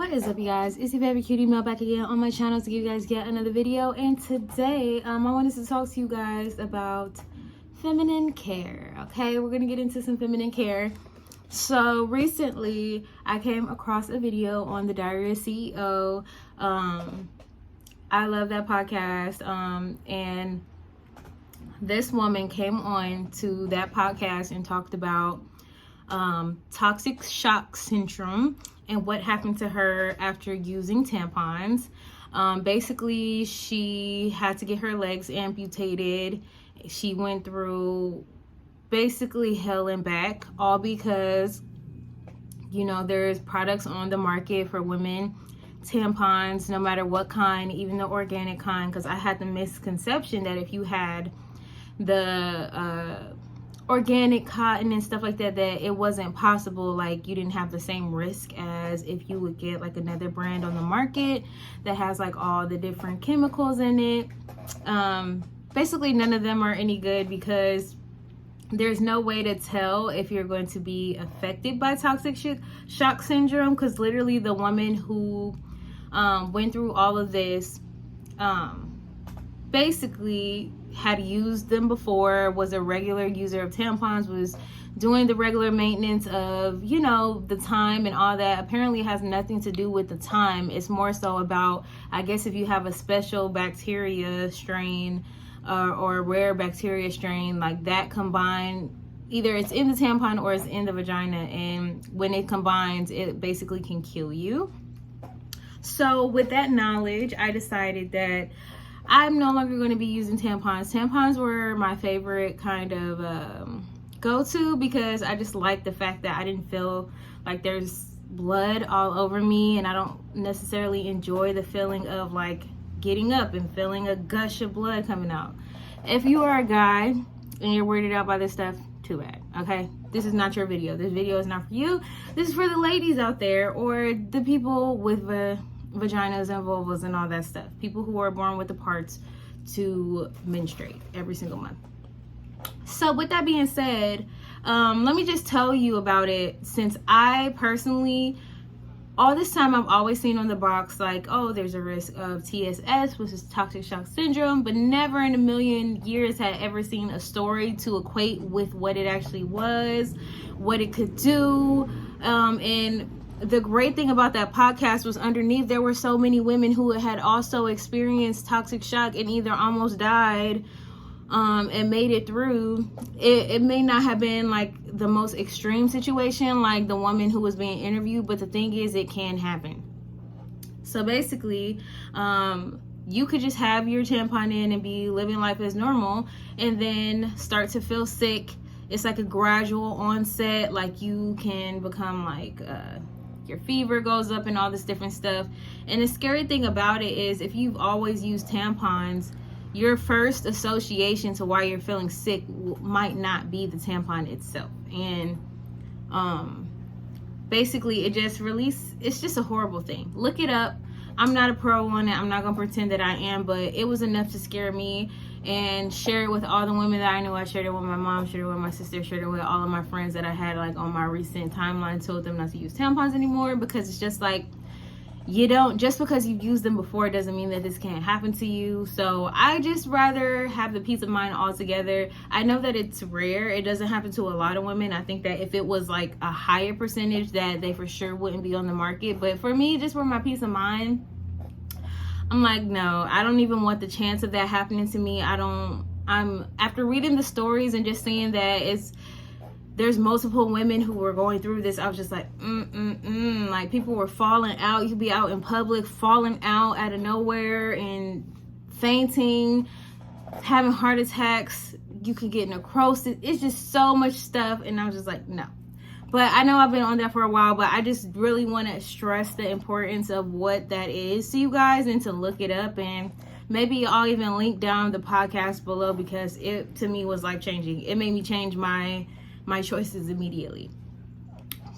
What is up, you guys? It's your baby cutie Mel back again on my channel to give you guys yet another video. And today I wanted to talk to you guys about feminine care. Okay, we're gonna get into some feminine care. So recently I came across a video on the Diary of a CEO. I love that podcast, and this woman came on to that podcast and talked about toxic shock syndrome and what happened to her after using tampons. Basically, she had to get her legs amputated. She went through basically hell and back, all because, you know, there's products on the market for women, tampons, no matter what kind, even the organic kind, because I had the misconception that if you had the organic cotton and stuff like that, that it wasn't possible, like you didn't have the same risk as if you would get like another brand on the market that has like all the different chemicals in it. Basically none of them are any good because there's no way to tell if you're going to be affected by toxic shock syndrome, because literally the woman who went through all of this basically had used them before, was a regular user of tampons, was doing the regular maintenance of, you know, the time and all that. Apparently it has nothing to do with the time. It's more so about, I guess, if you have a special bacteria strain or a rare bacteria strain, like that combined, either it's in the tampon or it's in the vagina, and when it combines, it basically can kill you. So with that knowledge, I decided that I'm no longer going to be using tampons. Tampons were my favorite kind of go-to because I just like the fact that I didn't feel like there's blood all over me, and I don't necessarily enjoy the feeling of like getting up and feeling a gush of blood coming out. If you are a guy and you're weirded out by this stuff, too bad, okay? This is not your video. This video is not for you. This is for the ladies out there, or the people with vaginas and vulvas and all that stuff. People who are born with the parts to menstruate every single month. So with that being said, let me just tell you about it, since I personally, all this time I've always seen on the box like, oh, there's a risk of TSS, which is toxic shock syndrome, but never in a million years had I ever seen a story to equate with what it actually was, what it could do. And the great thing about that podcast was underneath there were so many women who had also experienced toxic shock and either almost died and made it through. It may not have been like the most extreme situation like the woman who was being interviewed, but the thing is, it can happen. So basically, you could just have your tampon in and be living life as normal, and then start to feel sick. It's like a gradual onset, like you can become like your fever goes up and all this different stuff. And the scary thing about it is, if you've always used tampons, your first association to why you're feeling sick might not be the tampon itself. And basically it just it's just a horrible thing. Look it up. I'm not a pro on it. I'm not gonna pretend that I am, but it was enough to scare me, and share it with all the women that I knew. I shared it with my mom, shared it with my sister, shared it with all of my friends that I had like on my recent timeline, told them not to use tampons anymore, because it's just like, you don't, just because you've used them before doesn't mean that this can't happen to you. So I just rather have the peace of mind altogether. I know that it's rare. It doesn't happen to a lot of women. I think that if it was like a higher percentage, that they for sure wouldn't be on the market. But for me, just for my peace of mind, I'm like, no, I don't even want the chance of that happening to me. I'm after reading the stories and just seeing that there's multiple women who were going through this, I was just like, like people were falling out. You could be out in public, falling out of nowhere and fainting, having heart attacks. You could get necrosis. It's just so much stuff. And I was just like, no. But I know I've been on that for a while, but I just really want to stress the importance of what that is to you guys, and to look it up. And maybe I'll even link down the podcast below, because it to me was life changing. It made me change my choices immediately.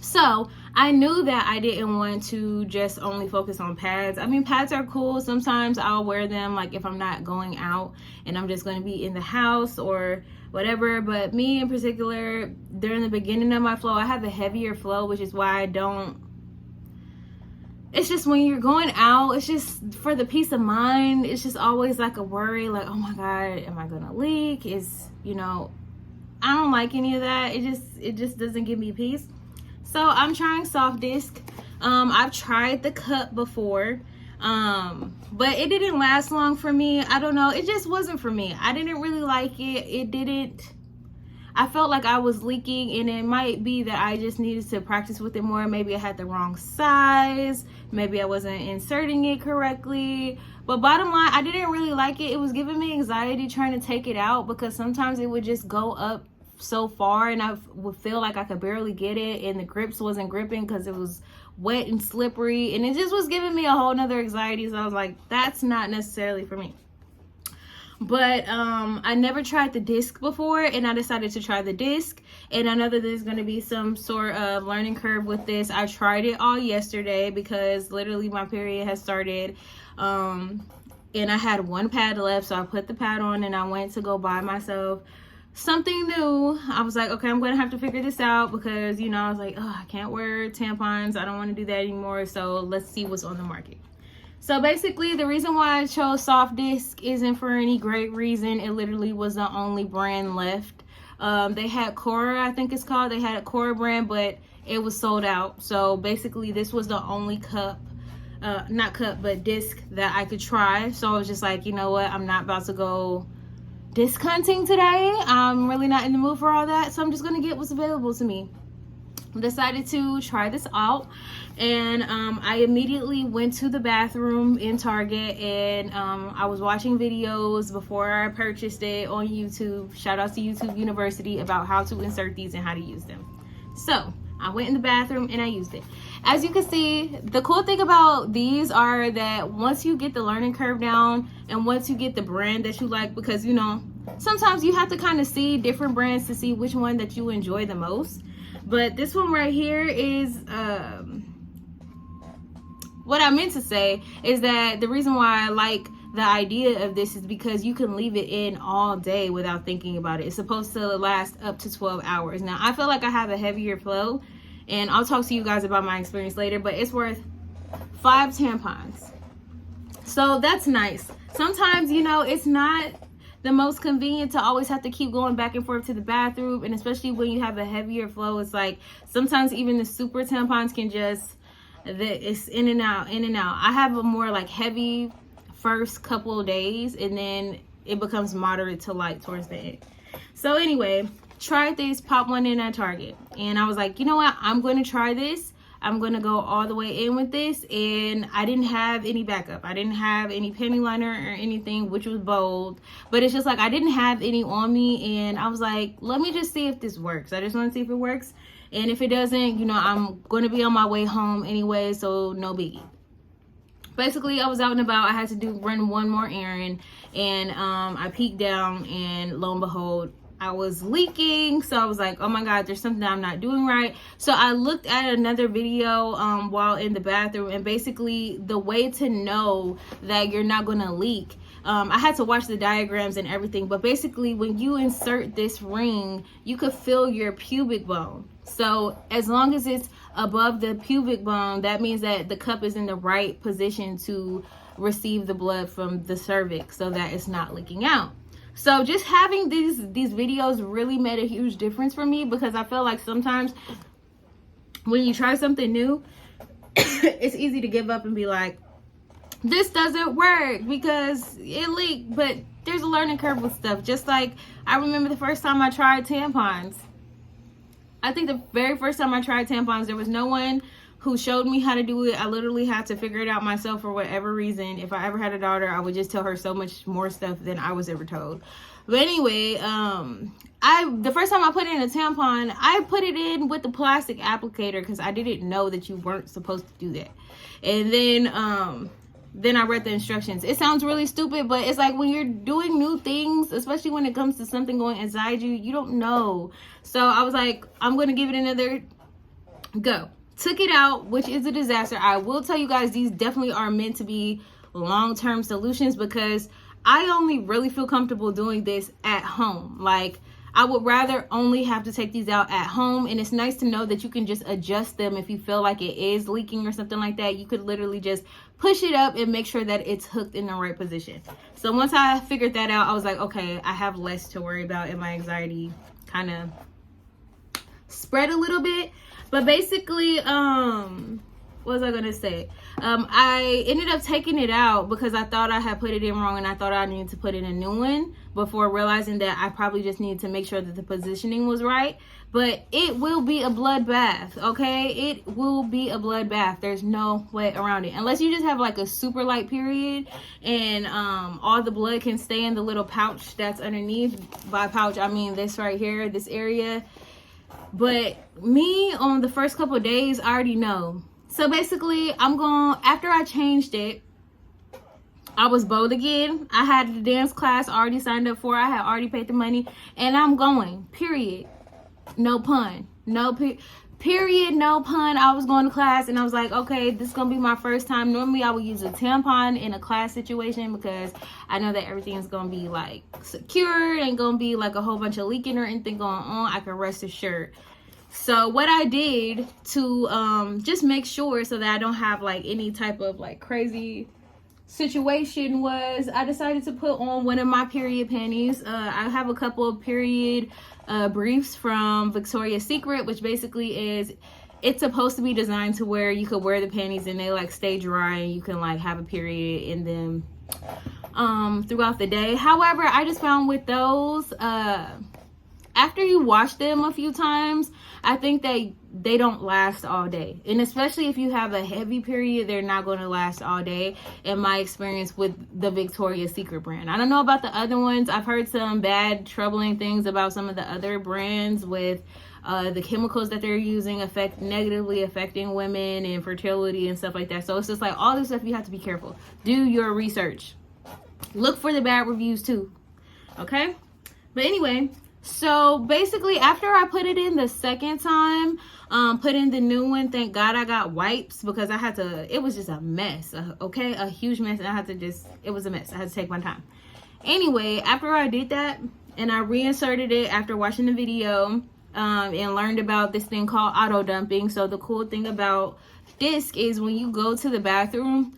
So I knew that I didn't want to just only focus on pads. I mean, pads are cool. Sometimes I'll wear them like if I'm not going out and I'm just going to be in the house or whatever. But me in particular, during the beginning of my flow, I have a heavier flow, which is why I don't it's just when you're going out, it's just for the peace of mind, it's just always like a worry, like, oh my God, am I gonna leak? I don't like any of that. It just doesn't give me peace. So I'm trying SoftDisc. I've tried the cup before, but it didn't last long for me. I don't know, it just wasn't for me. I didn't really like it. I felt like I was leaking, and it might be that I just needed to practice with it more. Maybe I had the wrong size. Maybe I wasn't inserting it correctly. But bottom line, I didn't really like it. It was giving me anxiety trying to take it out, because sometimes it would just go up so far and I would feel like I could barely get it, and the grips wasn't gripping because it was wet and slippery, and it just was giving me a whole nother anxiety. So I was like, that's not necessarily for me. But I never tried the disc before, and I decided to try the disc, and I know that there's going to be some sort of learning curve with this. I tried it all yesterday because literally my period has started, and I had one pad left, so I put the pad on and I went to go buy myself something new. I was like, okay, I'm gonna have to figure this out, because I was like, oh, I can't wear tampons, I don't want to do that anymore, so let's see what's on the market. So basically, the reason why I chose SoftDisc isn't for any great reason. It literally was the only brand left. They had Cora, I think it's called. They had a Cora brand, but it was sold out. So basically, this was the only disc that I could try. So I was just like, you know what? I'm not about to go disc hunting today. I'm really not in the mood for all that. So I'm just going to get what's available to me. Decided to try this out, and I immediately went to the bathroom in Target, and I was watching videos before I purchased it on YouTube. Shout out to YouTube University about how to insert these and how to use them. So I went in the bathroom and I used it. As you can see, the cool thing about these are that once you get the learning curve down, and once you get the brand that you like, because sometimes you have to kind of see different brands to see which one that you enjoy the most. But this one right here is, what I meant to say is that the reason why I like the idea of this is because you can leave it in all day without thinking about it. It's supposed to last up to 12 hours. Now, I feel like I have a heavier flow, and I'll talk to you guys about my experience later, but it's worth 5 tampons. So that's nice. Sometimes, it's not the most convenient to always have to keep going back and forth to the bathroom, and especially when you have a heavier flow, it's like sometimes even the super tampons can it's in and out. I have a more like heavy first couple of days, and then it becomes moderate to light towards the end. So anyway, tried this, popped one in at Target, and I was like, you know what, I'm going to try this. I'm going to go all the way in with this, and I didn't have any backup. I didn't have any penny liner or anything, which was bold, but it's just like I didn't have any on me, and I was like, let me just see if this works. I just want to see if it works, and if it doesn't, I'm going to be on my way home anyway, so no biggie. Basically, I was out and about. I had to run one more errand, and I peeked down, and lo and behold, I was leaking. So I was like, oh my God, there's something I'm not doing right. So I looked at another video while in the bathroom, and basically the way to know that you're not gonna leak, I had to watch the diagrams and everything, but basically when you insert this ring, you could feel your pubic bone. So as long as it's above the pubic bone, that means that the cup is in the right position to receive the blood from the cervix so that it's not leaking out. So just having these videos really made a huge difference for me, because I feel like sometimes when you try something new, it's easy to give up and be like, this doesn't work because it leaked. But there's a learning curve with stuff. Just like I remember the first time I tried tampons. I think the very first time I tried tampons, there was no one who showed me how to do it. I literally had to figure it out myself for whatever reason. If I ever had a daughter, I would just tell her so much more stuff than I was ever told. But anyway, the first time I put in a tampon, I put it in with the plastic applicator because I didn't know that you weren't supposed to do that. And then I read the instructions. It sounds really stupid, but it's like when you're doing new things, especially when it comes to something going inside you, you don't know. So I was like, I'm going to give it another go. Took it out, which is a disaster. I will tell you guys, these definitely are meant to be long-term solutions, because I only really feel comfortable doing this at home. Like, I would rather only have to take these out at home. And it's nice to know that you can just adjust them if you feel like it is leaking or something like that. You could literally just push it up and make sure that it's hooked in the right position. So once I figured that out, I was like, okay, I have less to worry about, and my anxiety kind of spread a little bit. But basically, what was I gonna say? I ended up taking it out because I thought I had put it in wrong, and I thought I needed to put in a new one before realizing that I probably just needed to make sure that the positioning was right. But it will be a bloodbath, okay? It will be a bloodbath. There's no way around it. Unless you just have like a super light period and all the blood can stay in the little pouch that's underneath. By pouch, I mean this right here, this area. But me, on the first couple of days, I already know. So basically, after I changed it, I was bold again. I had the dance class already signed up for. I had already paid the money, and I'm going, period. No pun. Period, no pun. I was going to class, and I was like, okay, this is going to be my first time. Normally, I would use a tampon in a class situation because I know that everything is going to be, like, secure. Ain't going to be, like, a whole bunch of leaking or anything going on. I can rest assured. So what I did to just make sure so that I don't have, like, any type of, like, crazy situation was I decided to put on one of my period panties. I have a couple of period briefs from Victoria's Secret, which basically is, it's supposed to be designed to where you could wear the panties and they like stay dry and you can like have a period in them throughout the day. However, I just found with those, after you wash them a few times, I think they don't last all day. And especially if you have a heavy period, they're not going to last all day, in my experience with the Victoria's Secret brand. I don't know about the other ones. I've heard some bad, troubling things about some of the other brands with the chemicals that they're using negatively affecting women and fertility and stuff like that. So it's just like all this stuff, you have to be careful. Do your research. Look for the bad reviews too. Okay? But anyway, so basically after I put it in the second time, put in the new one, thank God I got wipes because I had to, it was just a mess, okay? A huge mess, and I had to it was a mess. I had to take my time. Anyway, after I did that and I reinserted it after watching the video and learned about this thing called auto dumping. So the cool thing about disc is when you go to the bathroom,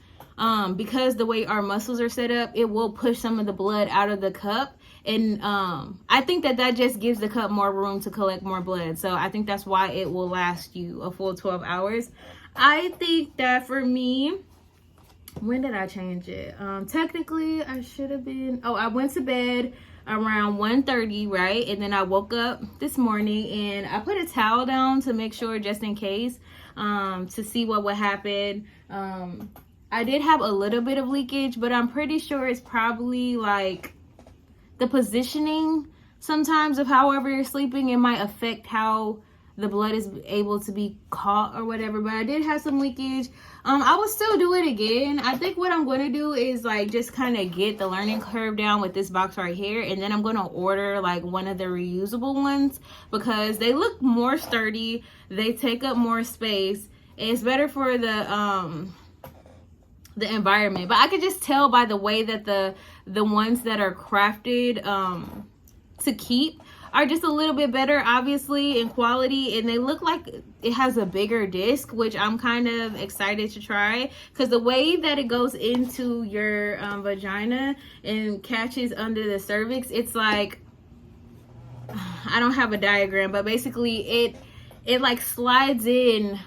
because the way our muscles are set up, it will push some of the blood out of the cup. And I think that just gives the cup more room to collect more blood. So I think that's why it will last you a full 12 hours. I think that for me, when did I change it? Technically, I should have been, I went to bed around 1:30, right? And then I woke up this morning and I put a towel down to make sure, just in case, to see what would happen. I did have a little bit of leakage, but I'm pretty sure it's probably like the positioning sometimes of however you're sleeping. It might affect how the blood is able to be caught or whatever. But I did have some leakage. I will still do it again. I think what I'm going to do is like just kind of get the learning curve down with this box right here, and then I'm going to order like one of the reusable ones because they look more sturdy, they take up more space, and it's better for the environment. But I could just tell by the way that the ones that are crafted to keep are just a little bit better, obviously, in quality, and they look like it has a bigger disc, which I'm kind of excited to try because the way that it goes into your vagina and catches under the cervix, it's like, I don't have a diagram, but basically it like slides in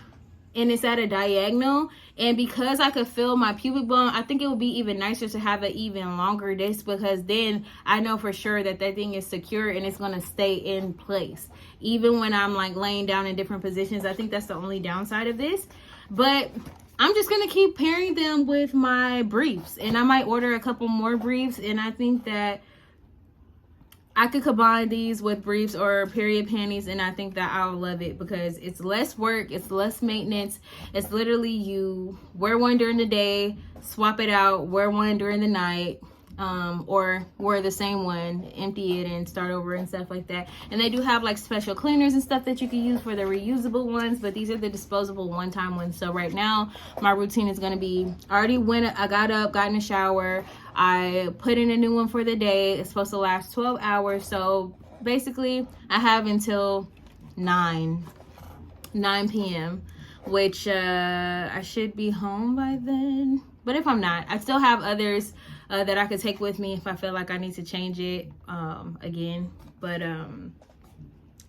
and it's at a diagonal. And because I could feel my pubic bone, I think it would be even nicer to have an even longer disc because then I know for sure that thing is secure and it's going to stay in place. Even when I'm like laying down in different positions, I think that's the only downside of this. But I'm just going to keep pairing them with my briefs. And I might order a couple more briefs. And I think that I could combine these with briefs or period panties, and I think that I'll love it because it's less work, it's less maintenance. It's literally you wear one during the day, swap it out, wear one during the night, or wear the same one, empty it and start over and stuff like that. And they do have like special cleaners and stuff that you can use for the reusable ones, but these are the disposable one-time ones. So right now my routine is going to be, I got up, got in the shower, I put in a new one for the day. It's supposed to last 12 hours. So basically. I have until 9 p.m., which I should be home by then. But if I'm not, I still have others that I could take with me if I feel like I need to change it again. But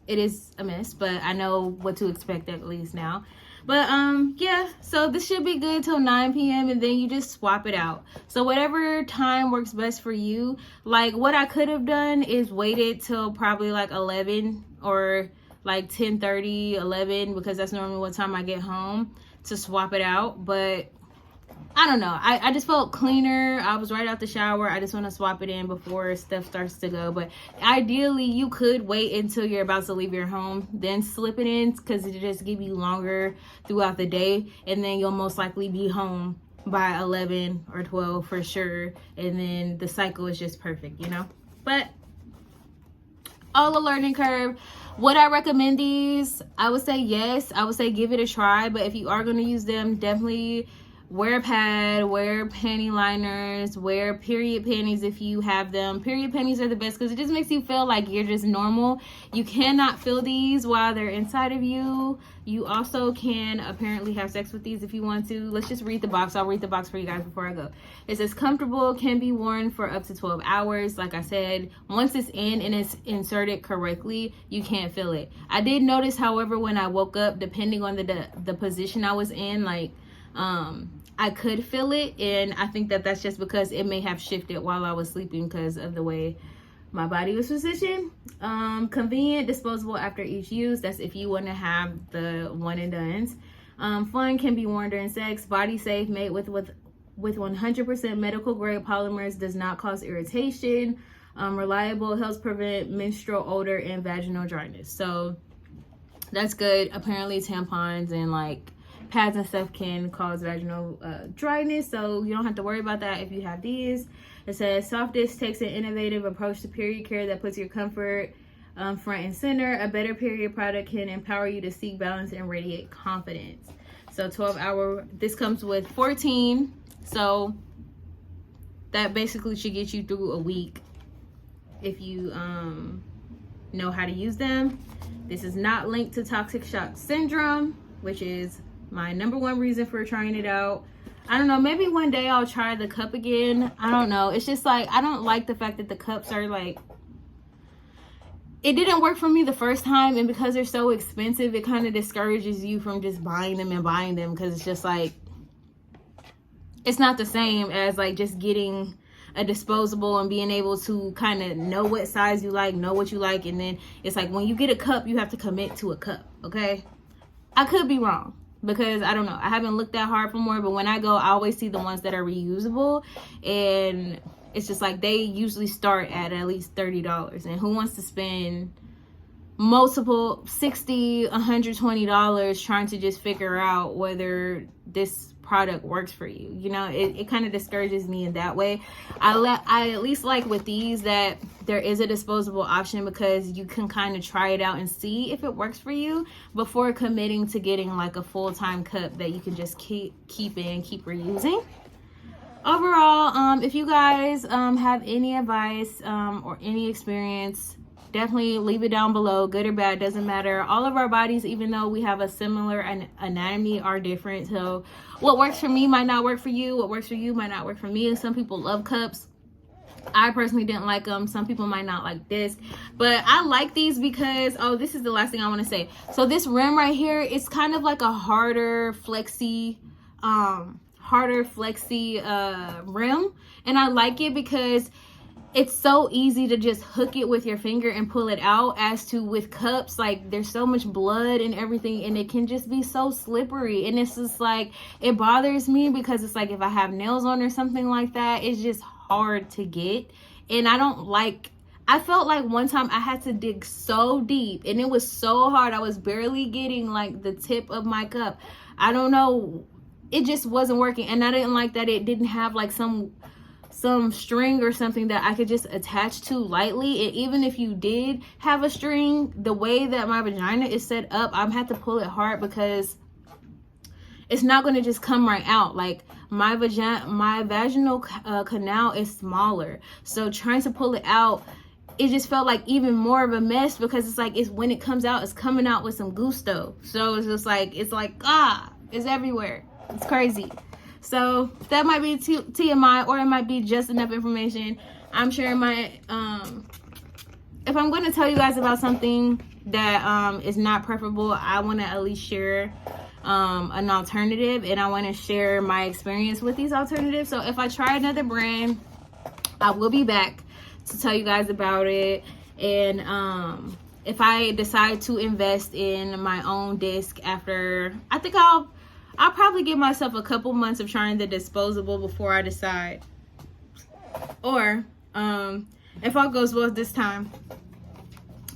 it is a mess, but I know what to expect at least now. But yeah, so this should be good till 9 p.m. and then you just swap it out. So whatever time works best for you. Like what I could have done is waited till probably like 11 or like 10:30, 11, because that's normally what time I get home to swap it out. But I don't know. I just felt cleaner. I was right out the shower. I just want to swap it in before stuff starts to go. But ideally, you could wait until you're about to leave your home, then slip it in, because it just give you longer throughout the day. And then you'll most likely be home by 11 or 12 for sure. And then the cycle is just perfect, you know? But all a learning curve. Would I recommend these? I would say yes. I would say give it a try. But if you are going to use them, definitely wear a pad, wear panty liners, wear period panties if you have them. Period panties are the best because it just makes you feel like you're just normal. You cannot feel these while they're inside of you. You also can apparently have sex with these if you want to. Let's just read the box. I'll read the box for you guys before I go. It says comfortable, can be worn for up to 12 hours. Like I said, once it's in and it's inserted correctly, you can't feel it. I did notice, however, when I woke up, depending on the position I was in, like I could feel it, and I think that that's just because it may have shifted while I was sleeping because of the way my body was positioned. Convenient, disposable after each use. That's if you want to have the one and dones. Fun, can be worn during sex. Body safe, made with 100% medical grade polymers, does not cause irritation. Reliable, helps prevent menstrual odor and vaginal dryness. So that's good. Apparently tampons and like pads and stuff can cause vaginal dryness, so you don't have to worry about that if you have these. It says SoftDisc takes an innovative approach to period care that puts your comfort front and center. A better period product can empower you to seek balance and radiate confidence. So 12-hour, this comes with 14, so that basically should get you through a week if you know how to use them. This is not linked to toxic shock syndrome, which is my number one reason for trying it out. I don't know, maybe one day I'll try the cup again. I don't know. It's just like, I don't like the fact that the cups are like, it didn't work for me the first time, and because they're so expensive, it kind of discourages you from just buying them because it's just like, it's not the same as like just getting a disposable and being able to kind of know what size you like, know what you like, and then it's like when you get a cup, you have to commit to a cup, okay? I could be wrong, because I don't know, I haven't looked that hard for more, but when I go, I always see the ones that are reusable, and it's just like they usually start at least $30, and who wants to spend multiple $60, $120 trying to just figure out whether this product works for you? You know, it kind of discourages me in that way. I at least like with these that there is a disposable option, because you can kind of try it out and see if it works for you before committing to getting like a full-time cup that you can just keep reusing. Overall, if you guys have any advice or any experience, definitely leave it down below. Good or bad, doesn't matter. All of our bodies, even though we have a similar anatomy, are different. So what works for me might not work for you. What works for you might not work for me. And some people love cups. I personally didn't like them. Some people might not like this, but I like these because, oh, this is the last thing I want to say. So this rim right here, it's kind of like a harder flexy rim, and I like it because it's so easy to just hook it with your finger and pull it out, as to with cups, like there's so much blood and everything, and it can just be so slippery. And it's just like, it bothers me because it's like if I have nails on or something like that, it's just hard to get. And I felt like one time I had to dig so deep, and it was so hard. I was barely getting like the tip of my cup. I don't know, it just wasn't working. And I didn't like that it didn't have like some string or something that I could just attach to lightly. And even if you did have a string, the way that my vagina is set up, I'm have to pull it hard because it's not going to just come right out. Like my vaginal canal is smaller, so trying to pull it out, it just felt like even more of a mess, because it's like, it's when it comes out, it's coming out with some gusto. So it's just like, it's everywhere. It's crazy. So that might be TMI, or it might be just enough information. I'm sharing my if I'm going to tell you guys about something that is not preferable, I want to at least share an alternative, and I want to share my experience with these alternatives. So if I try another brand, I will be back to tell you guys about it. And if I decide to invest in my own disc after, I think I'll probably give myself a couple months of trying the Disposable before I decide. Or if all goes well this time,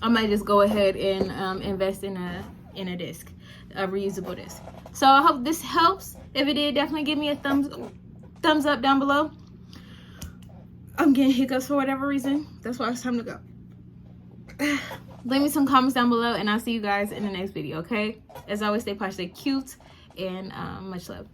I might just go ahead and invest in a disc, a reusable disc. So I hope this helps. If it did, definitely give me a thumbs up down below. I'm getting hiccups for whatever reason. That's why it's time to go. Leave me some comments down below, and I'll see you guys in the next video, okay? As always, stay posh, stay cute, and much love.